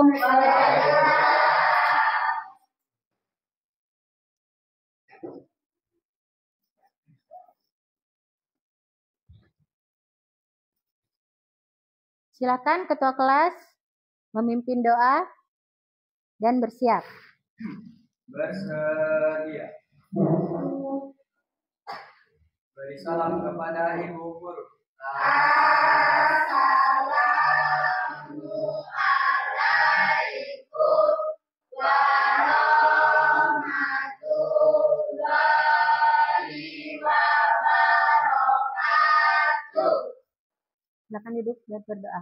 Silakan ketua kelas memimpin doa dan bersiap. Bersedia. Beri salam kepada Ibu Guru. Assalamualaikum warahmatullahi wabarakatuh. Silakan duduk dan berdoa.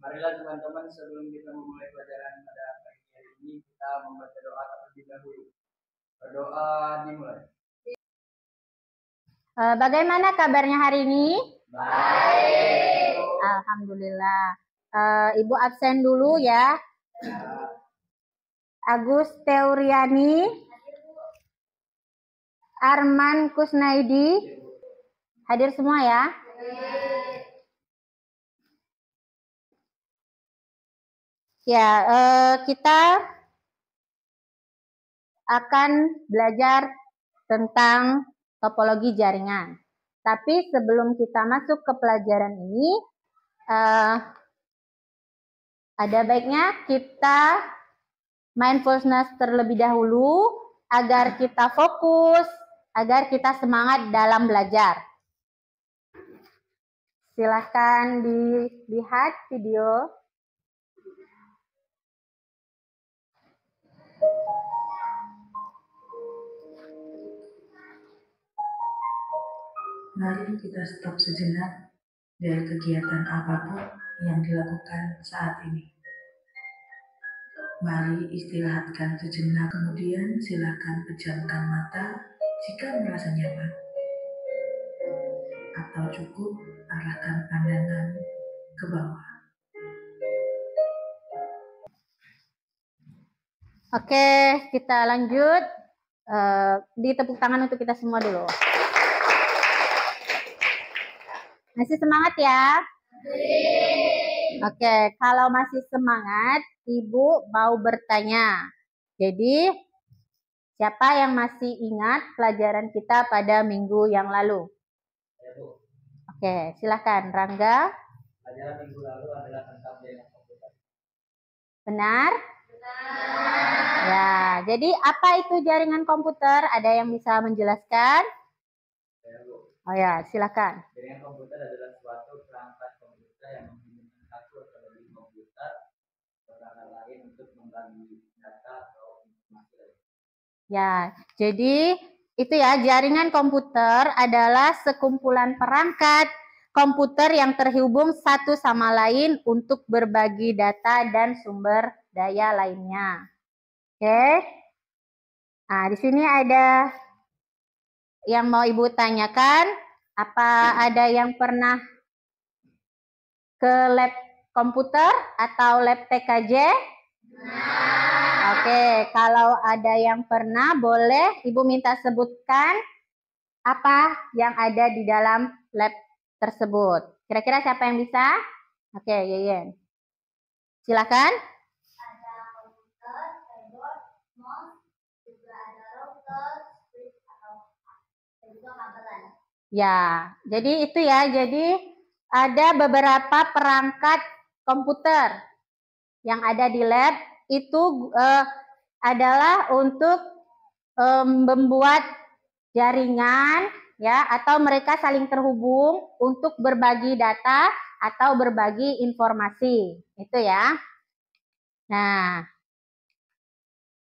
Marilah teman-teman, sebelum kita memulai pelajaran pada pagi hari ini, kita membaca doa terlebih dahulu. Berdoa dimulai. Bagaimana kabarnya hari ini? Baik. Alhamdulillah. Ibu absen dulu ya. Agus Teuriani, Arman Kusnaidi, hadir semua ya. Ya, kita akan belajar tentang topologi jaringan. Tapi sebelum kita masuk ke pelajaran ini, ada baiknya kita mindfulness terlebih dahulu agar kita fokus, agar kita semangat dalam belajar. Silahkan dilihat video. Mari kita stop sejenak dari kegiatan apapun yang dilakukan saat ini. Mari istirahatkan sejenak, kemudian silakan pejamkan mata jika merasa nyaman. Atau cukup arahkan pandangan ke bawah. Oke, kita lanjut. Di tepuk tangan untuk kita semua dulu. Masih semangat ya? Oke, kalau masih semangat, Ibu mau bertanya. Jadi, siapa yang masih ingat pelajaran kita pada minggu yang lalu? Oke, silakan Rangga. Pelajaran minggu lalu adalah tentang jaringan komputer. Benar? Ya, jadi apa itu jaringan komputer? Ada yang bisa menjelaskan? Oh ya, silakan. Jaringan komputer adalah suatu perangkat komputer yang menghubungkan satu atau lebih komputer ke perangkat lain untuk membagi data atau informasi lain. Ya, jadi itu ya, jaringan komputer adalah sekumpulan perangkat komputer yang terhubung satu sama lain untuk berbagi data dan sumber daya lainnya. Oke. Nah, di sini ada yang mau Ibu tanyakan. Apa ada yang pernah ke lab komputer atau lab TKJ? Oke, kalau ada yang pernah, boleh Ibu minta sebutkan apa yang ada di dalam lab tersebut. Kira-kira siapa yang bisa? Oke, Yeyen. Silakan. Ada komputer, keyboard, mouse, juga ada router, switch atau dan juga kabelan. Ya, jadi itu ya. Jadi ada beberapa perangkat komputer yang ada di lab itu adalah untuk membuat jaringan ya, atau mereka saling terhubung untuk berbagi data atau berbagi informasi. Itu ya. Nah,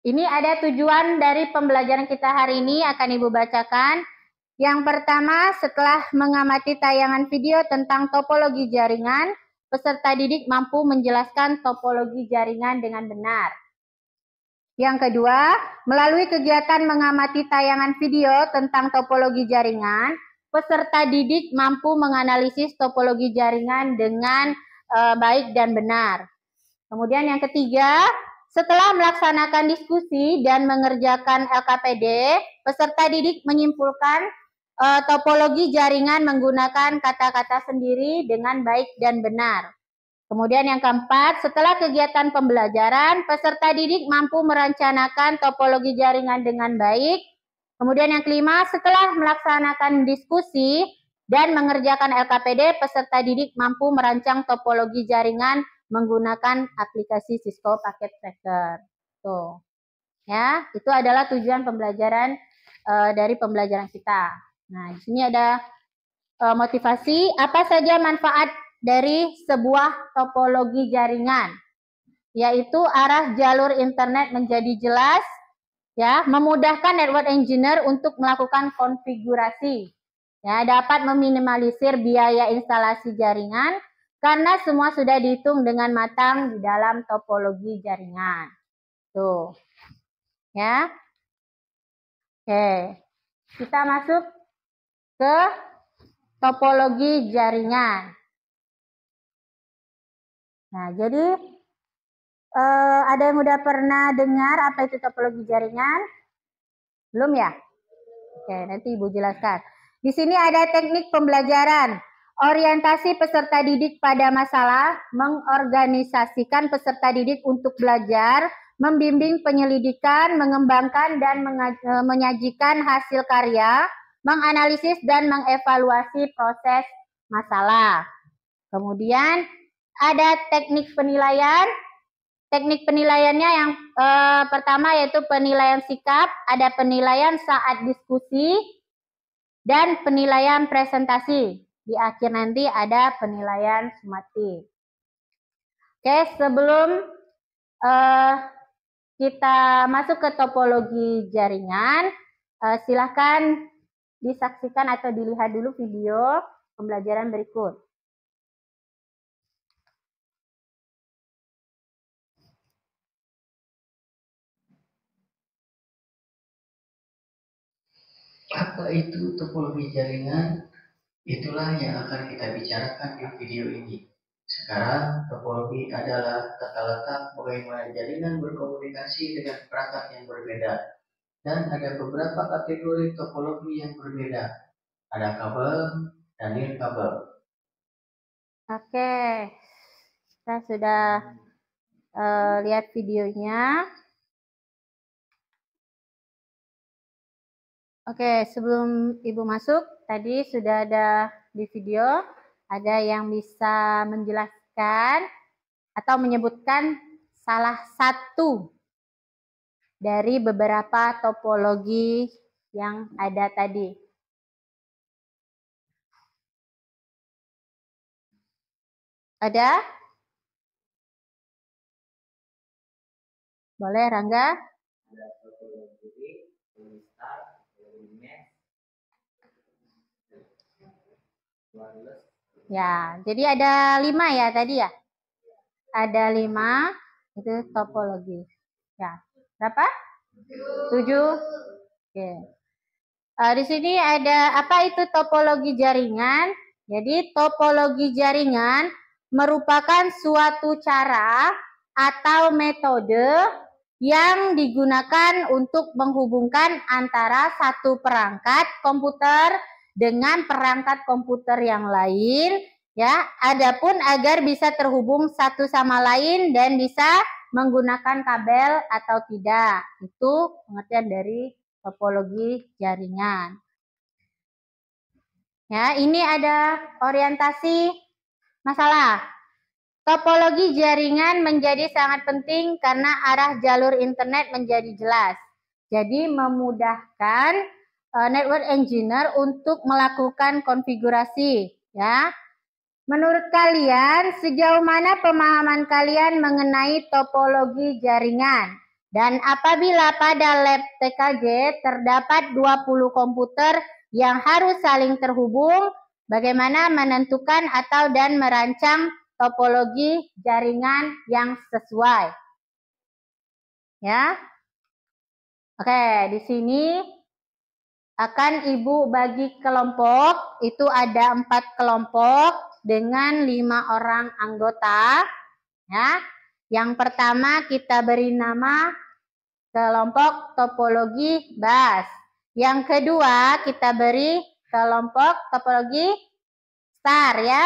ini ada tujuan dari pembelajaran kita hari ini akan Ibu bacakan. Yang pertama, setelah mengamati tayangan video tentang topologi jaringan, peserta didik mampu menjelaskan topologi jaringan dengan benar. Yang kedua, melalui kegiatan mengamati tayangan video tentang topologi jaringan, peserta didik mampu menganalisis topologi jaringan dengan baik dan benar. Kemudian yang ketiga, setelah melaksanakan diskusi dan mengerjakan LKPD, peserta didik menyimpulkan topologi jaringan menggunakan kata-kata sendiri dengan baik dan benar. Kemudian yang keempat, setelah kegiatan pembelajaran, peserta didik mampu merencanakan topologi jaringan dengan baik. Kemudian yang kelima, setelah melaksanakan diskusi dan mengerjakan LKPD, peserta didik mampu merancang topologi jaringan menggunakan aplikasi Cisco Packet Tracker. Tuh. Ya, itu adalah tujuan pembelajaran dari pembelajaran kita. Nah, di sini ada motivasi, apa saja manfaat dari sebuah topologi jaringan, yaitu arah jalur internet menjadi jelas, ya, memudahkan network engineer untuk melakukan konfigurasi, ya, dapat meminimalisir biaya instalasi jaringan karena semua sudah dihitung dengan matang di dalam topologi jaringan. Tuh, ya. Oke, kita masuk ke topologi jaringan. Nah, jadi ada yang udah pernah dengar apa itu topologi jaringan? Belum ya? Oke, nanti Ibu jelaskan. Di sini ada teknik pembelajaran. Orientasi peserta didik pada masalah, mengorganisasikan peserta didik untuk belajar, membimbing penyelidikan, mengembangkan dan menyajikan hasil karya, menganalisis dan mengevaluasi proses masalah. Kemudian ada teknik penilaian. Teknik penilaiannya yang pertama yaitu penilaian sikap, ada penilaian saat diskusi, dan penilaian presentasi. Di akhir nanti ada penilaian sumatif. Oke, sebelum kita masuk ke topologi jaringan, silahkan disaksikan atau dilihat dulu video pembelajaran berikut. Apa itu topologi jaringan? Itulah yang akan kita bicarakan di video ini. Sekarang, topologi adalah tata letak bagaimana jaringan berkomunikasi dengan perangkat yang berbeda. Dan ada beberapa kategori topologi yang berbeda. Ada kabel dan nirkabel. Oke, kita sudah lihat videonya. Oke, sebelum Ibu masuk, tadi sudah ada di video, ada yang bisa menjelaskan atau menyebutkan salah satu dari beberapa topologi yang ada tadi. Ada? Boleh, Rangga? Ada topologi Polystar, Mesh, wireless. Ya, jadi ada 5 ya tadi ya? Ada 5, itu topologi. Ya, berapa? 7. Oke. Di sini ada apa itu topologi jaringan? Jadi topologi jaringan merupakan suatu cara atau metode yang digunakan untuk menghubungkan antara satu perangkat komputer dengan perangkat komputer yang lain, ya. Adapun agar bisa terhubung satu sama lain dan bisa menggunakan kabel atau tidak. Itu pengertian dari topologi jaringan. Ya, ini ada orientasi masalah. Topologi jaringan menjadi sangat penting karena arah jalur internet menjadi jelas. Jadi memudahkan network engineer untuk melakukan konfigurasi, ya. Menurut kalian, sejauh mana pemahaman kalian mengenai topologi jaringan? Dan apabila pada lab TKJ terdapat 20 komputer yang harus saling terhubung, bagaimana menentukan atau dan merancang topologi jaringan yang sesuai? Ya. Oke, di sini akan Ibu bagi kelompok, itu ada 4 kelompok dengan 5 orang anggota, ya. Yang pertama kita beri nama kelompok topologi bus. Yang kedua kita beri kelompok topologi star ya.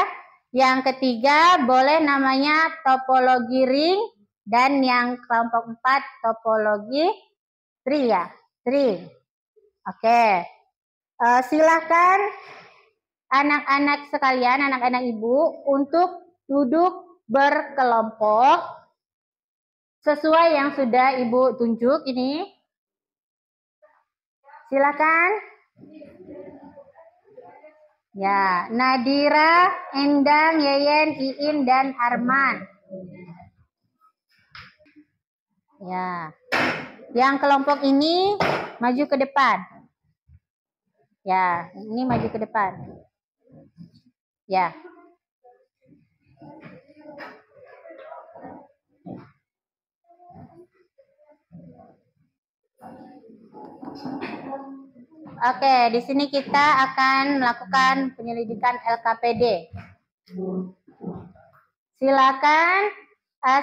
Yang ketiga boleh namanya topologi ring, dan yang kelompok 4 topologi tree ya. Tree. Oke. Silakan anak-anak sekalian, anak-anak ibu untuk duduk berkelompok sesuai yang sudah ibu tunjuk ini. Silakan. Ya, Nadira, Endang, Yeyen, Iin, dan Arman. Ya. Yang kelompok ini maju ke depan. Ya, ini maju ke depan. Ya. Oke, di sini kita akan melakukan penyelidikan LKPD. Silakan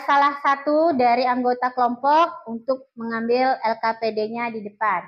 salah satu dari anggota kelompok untuk mengambil LKPD-nya di depan.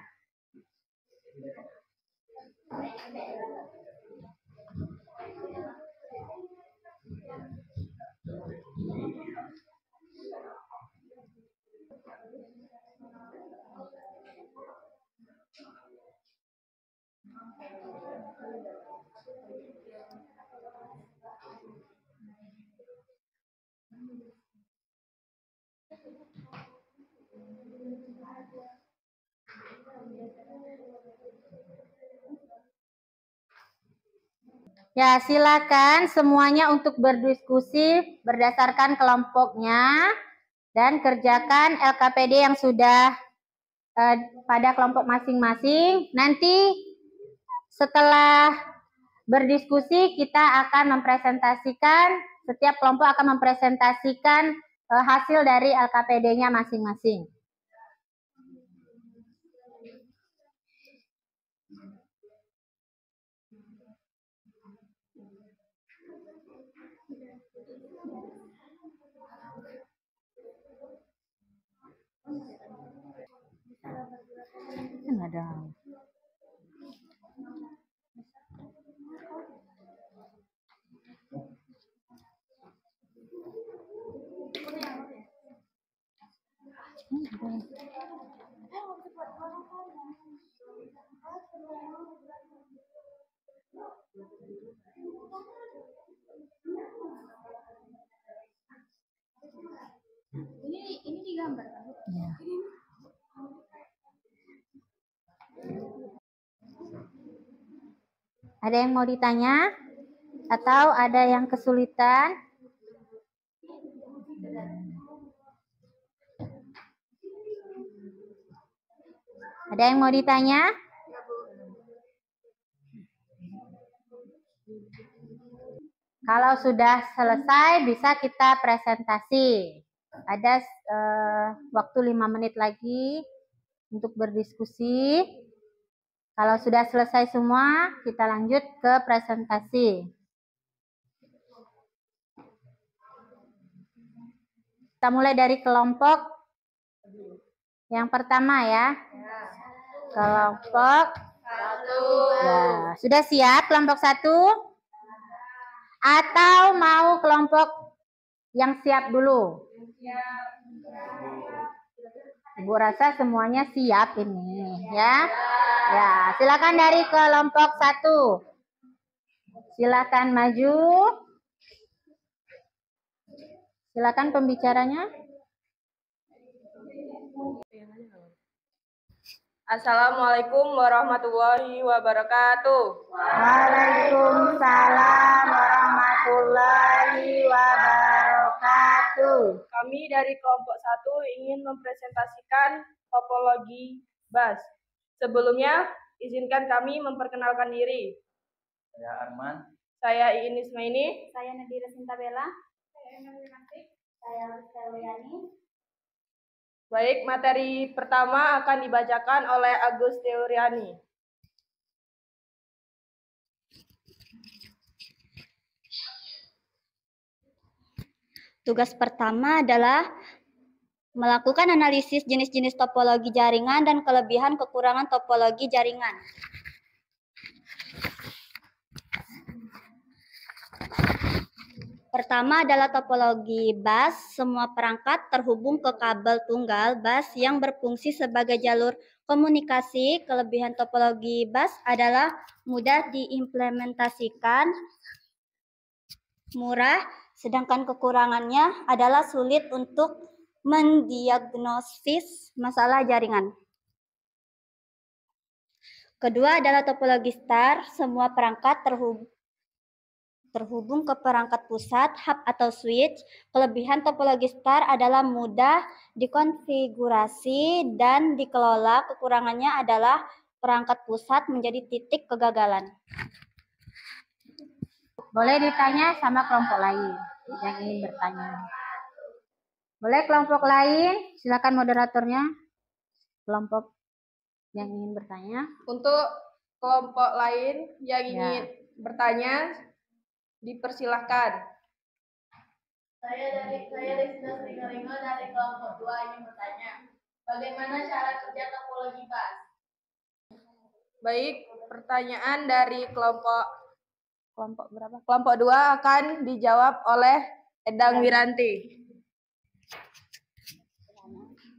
Ya, silakan semuanya untuk berdiskusi berdasarkan kelompoknya dan kerjakan LKPD yang sudah pada kelompok masing-masing. Nanti setelah berdiskusi kita akan mempresentasikan, setiap kelompok akan mempresentasikan hasil dari LKPD-nya masing-masing. Ada. Ini digambar kan? Ya. Ada yang mau ditanya? Atau ada yang kesulitan? Ada yang mau ditanya? Kalau sudah selesai bisa kita presentasi. Ada waktu 5 menit lagi untuk berdiskusi. Kalau sudah selesai semua, kita lanjut ke presentasi. Kita mulai dari kelompok yang pertama ya. Kelompok 1. Ya, sudah siap kelompok 1? Atau mau kelompok yang siap dulu? Ibu rasa semuanya siap ini ya. Ya, silakan dari kelompok 1. Silakan maju. Silakan pembicaranya. Assalamualaikum warahmatullahi wabarakatuh. Waalaikumsalam warahmatullahi wabarakatuh. Kami dari kelompok 1 ingin mempresentasikan topologi bus. Sebelumnya, izinkan kami memperkenalkan diri. Saya Arman. Saya Iin Ismaini. Saya Nadira Sintabella. Saya Emily Masik. Saya Luciani. Baik, materi pertama akan dibacakan oleh Agus Teoriani. Tugas pertama adalah melakukan analisis jenis-jenis topologi jaringan dan kelebihan kekurangan topologi jaringan. Pertama adalah topologi bus. Semua perangkat terhubung ke kabel tunggal bus yang berfungsi sebagai jalur komunikasi. Kelebihan topologi bus adalah mudah diimplementasikan, murah, sedangkan kekurangannya adalah sulit untuk mendiagnosis masalah jaringan. Kedua adalah topologi star. Semua perangkat terhubung ke perangkat pusat, hub atau switch. Kelebihan topologi star adalah mudah dikonfigurasi dan dikelola. Kekurangannya adalah perangkat pusat menjadi titik kegagalan. Boleh ditanya sama kelompok lain yang ingin bertanya. Boleh kelompok lain, silakan moderatornya. Kelompok yang ingin bertanya. Untuk kelompok lain yang ingin bertanya, dipersilahkan. Saya Lisna Sringaringo dari kelompok 2 ingin bertanya, bagaimana cara kerja topologi bus? Baik, pertanyaan dari kelompok berapa? Kelompok 2 akan dijawab oleh Endang Wiranti.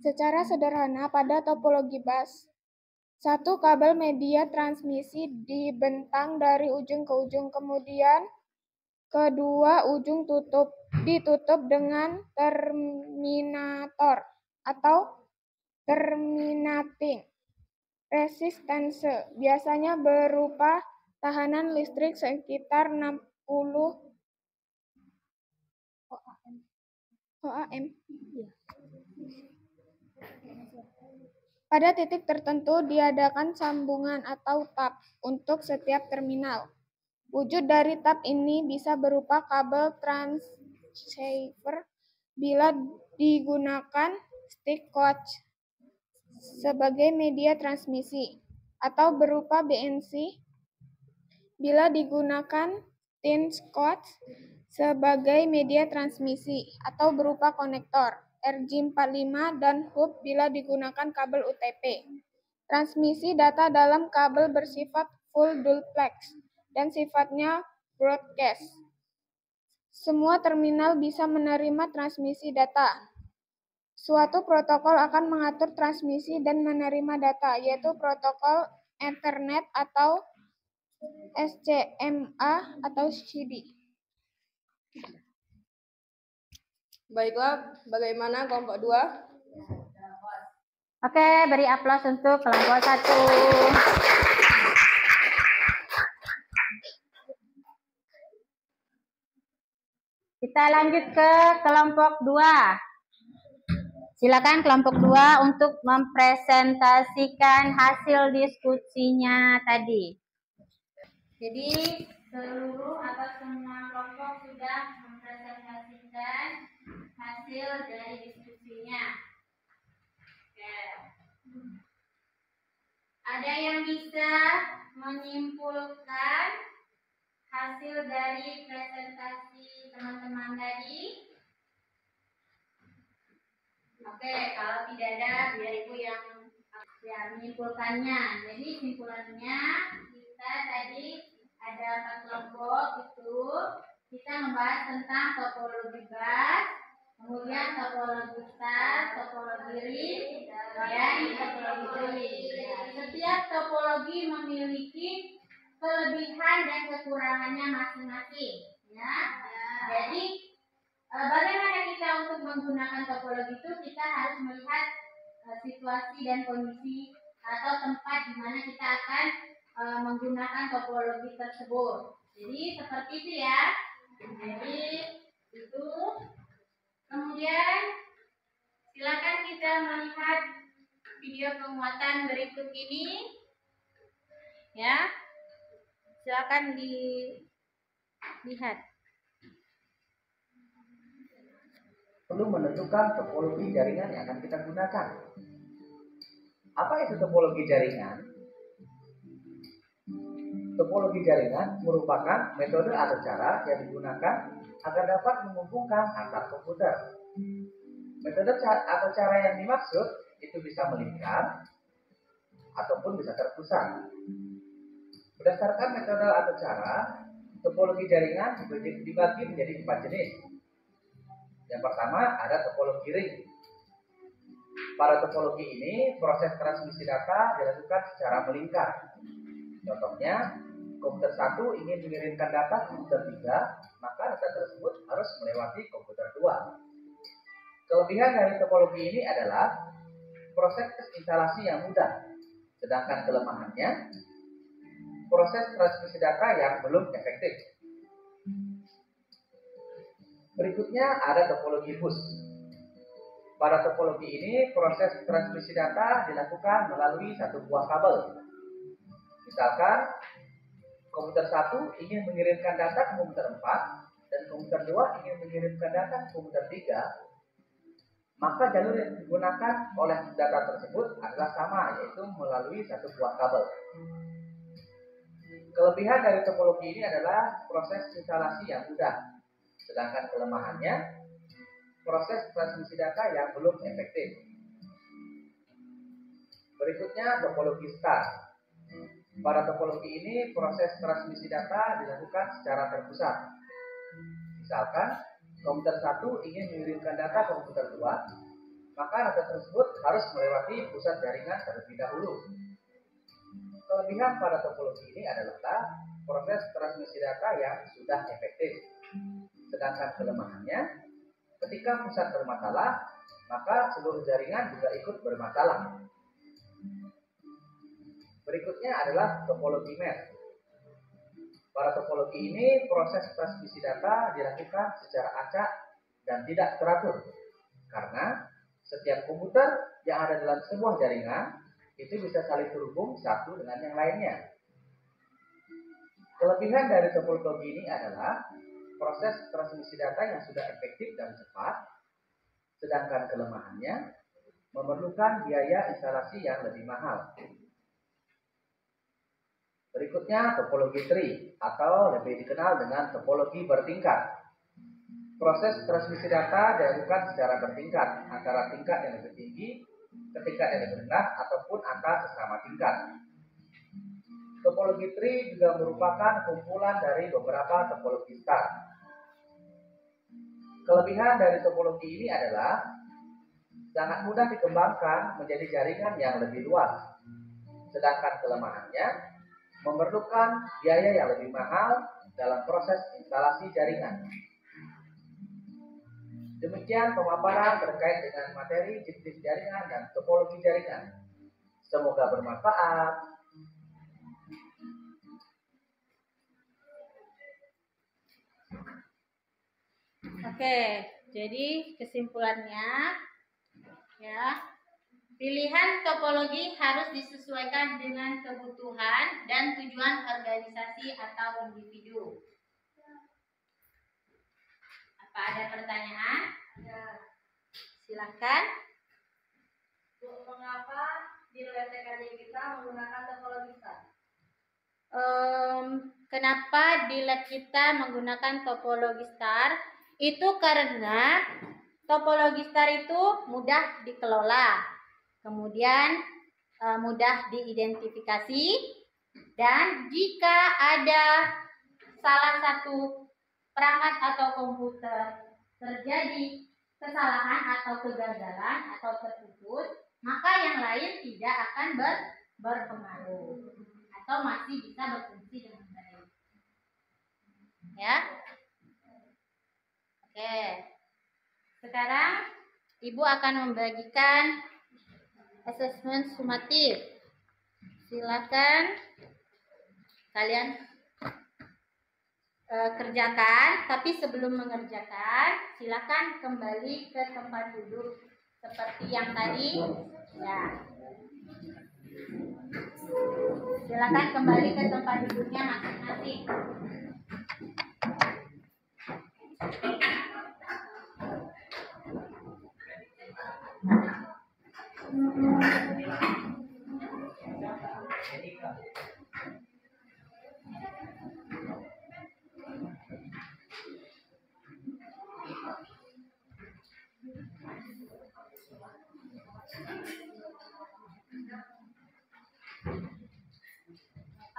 Secara sederhana pada topologi bus, satu kabel media transmisi dibentang dari ujung ke ujung, kemudian kedua ujung ditutup dengan terminator atau terminating resistance, biasanya berupa tahanan listrik sekitar 60 ohm. Pada titik tertentu diadakan sambungan atau tab untuk setiap terminal. Wujud dari tab ini bisa berupa kabel transceiver bila digunakan stick coax sebagai media transmisi, atau berupa BNC bila digunakan tin coax sebagai media transmisi, atau berupa konektor RJ45 dan hub bila digunakan kabel UTP. Transmisi data dalam kabel bersifat full duplex dan sifatnya broadcast. Semua terminal bisa menerima transmisi data. Suatu protokol akan mengatur transmisi dan menerima data, yaitu protokol Ethernet atau SCMA atau CD. Baiklah, bagaimana kelompok 2? Oke, beri aplaus untuk kelompok 1. Kita lanjut ke kelompok 2. Silakan kelompok 2 untuk mempresentasikan hasil diskusinya tadi. Jadi seluruh atau semua kelompok sudah mempresentasikan hasil dari diskusinya. Oke. Ada yang bisa menyimpulkan hasil dari presentasi teman-teman tadi? Oke, kalau tidak ada, biar Ibu yang menyimpulkannya. Jadi simpulannya kita tadi ada 4 kelompok itu. Kita membahas tentang topologi bus, kemudian topologi star, topologi ring, dan topologi join. Setiap topologi memiliki kelebihan dan kekurangannya masing-masing. Ya. Jadi bagaimana kita untuk menggunakan topologi itu, kita harus melihat situasi dan kondisi atau tempat di mana kita akan menggunakan topologi tersebut. Jadi seperti itu ya. Jadi itu. Kemudian silakan kita melihat video penguatan berikut ini. Ya. Silakan dilihat. Perlu menentukan topologi jaringan yang akan kita gunakan. Apa itu topologi jaringan? Topologi jaringan merupakan metode atau cara yang digunakan agar dapat menghubungkan antar komputer. Metode atau cara yang dimaksud itu bisa melingkar ataupun bisa terpusat. Berdasarkan metode atau cara, Topologi jaringan dibagi menjadi 4 jenis. Yang pertama ada topologi ring. Pada topologi ini, proses transmisi data dilakukan secara melingkar. Contohnya, komputer 1 ingin mengirimkan data ke komputer 3, maka data tersebut harus melewati komputer 2. Kelebihan dari topologi ini adalah proses instalasi yang mudah, sedangkan kelemahannya proses transmisi data yang belum efektif. Berikutnya ada topologi bus. Pada topologi ini, proses transmisi data dilakukan melalui satu buah kabel. Misalkan, komputer 1 ingin mengirimkan data ke komputer 4, dan komputer 2 ingin mengirimkan data ke komputer 3, maka jalur yang digunakan oleh data tersebut adalah sama, yaitu melalui satu buah kabel. Kelebihan dari topologi ini adalah proses instalasi yang mudah, sedangkan kelemahannya proses transmisi data yang belum efektif. Berikutnya topologi star. Pada topologi ini proses transmisi data dilakukan secara terpusat. Misalkan komputer 1 ingin mengirimkan data ke komputer 2, maka data tersebut harus melewati pusat jaringan terlebih dahulu. Kelebihan pada topologi ini adalah proses transmisi data yang sudah efektif. Sedangkan kelemahannya, ketika pusat bermasalah, maka seluruh jaringan juga ikut bermasalah. Berikutnya adalah topologi mesh. Pada topologi ini, proses transmisi data dilakukan secara acak dan tidak teratur. Karena setiap komputer yang ada dalam sebuah jaringan, itu bisa saling terhubung satu dengan yang lainnya. Kelebihan dari topologi ini adalah proses transmisi data yang sudah efektif dan cepat, sedangkan kelemahannya memerlukan biaya instalasi yang lebih mahal. Berikutnya topologi tree atau lebih dikenal dengan topologi bertingkat. Proses transmisi data dilakukan secara bertingkat antara tingkat yang lebih tinggi ke tingkat yang lebih rendah ataupun antar sesama tingkat. Topologi tree juga merupakan kumpulan dari beberapa topologi star. Kelebihan dari topologi ini adalah sangat mudah dikembangkan menjadi jaringan yang lebih luas. Sedangkan kelemahannya memerlukan biaya yang lebih mahal dalam proses instalasi jaringan. Demikian pemaparan terkait dengan materi jenis jaringan dan topologi jaringan. Semoga bermanfaat. Oke, jadi kesimpulannya ya, pilihan topologi harus disesuaikan dengan kebutuhan dan tujuan organisasi atau individu. Apa ada pertanyaan? Silakan. Bu, mengapa di LTKJ kita menggunakan topologi star? Kenapa di lab kita menggunakan topologi star? Itu karena topologi star itu mudah dikelola, kemudian mudah diidentifikasi, dan jika ada salah satu perangkat atau komputer terjadi kesalahan atau kegagalan atau terputus, maka yang lain tidak akan berpengaruh atau masih bisa berfungsi dengan baik. Ya. Oke. Sekarang Ibu akan membagikan asesmen sumatif. Silakan kalian kerjakan, tapi sebelum mengerjakan, silakan kembali ke tempat duduk seperti yang tadi. Ya. Silakan kembali ke tempat duduknya masing-masing.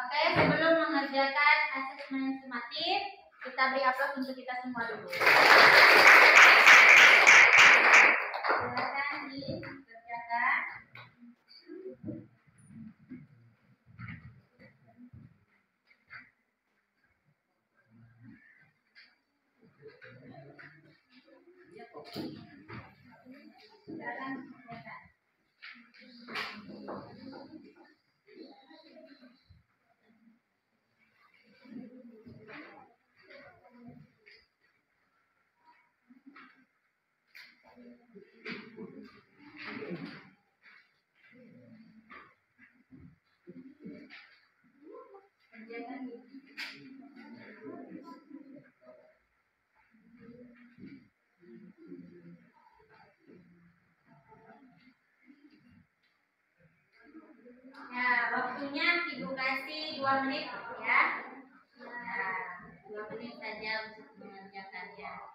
Oke, sebelum mengerjakan asesmen sumatif aktif. Kita beri aplaus untuk kita semua dulu. Silakan dikerjakan. Ya, waktunya Ibu kasih 2 menit ya. Nah, 2 menit saja untuk mengerjakannya.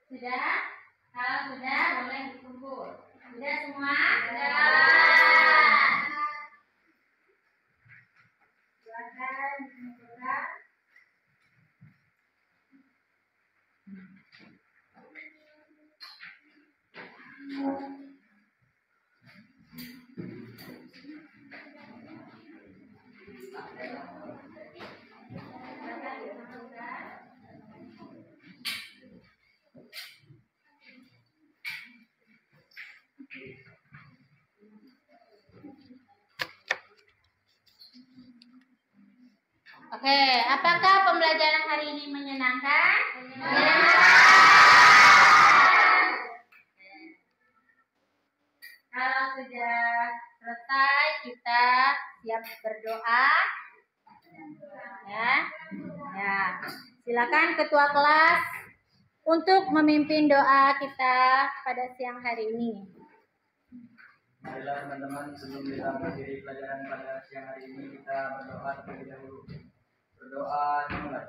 Sudah? Kalau sudah, boleh dikumpul. Sudah semua? Sudah. Silakan dikumpulkan. Oke, apakah pembelajaran hari ini menyenangkan? Kalau sudah selesai, kita siap berdoa. Ya. Ya. Silakan ketua kelas untuk memimpin doa kita pada siang hari ini. Marilah teman-teman, sebelum kita mengakhiri pelajaran pada siang hari ini, kita berdoa terlebih dahulu. Berdoa dimulai.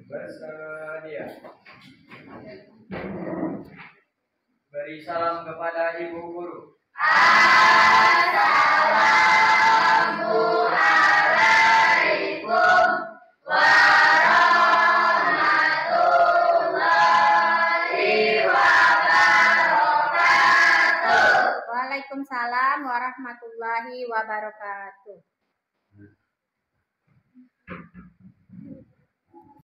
Bersedia. Beri salam kepada Ibu Guru. Assalamualaikum warahmatullahi wabarakatuh. Waalaikumsalam wabarakatuh.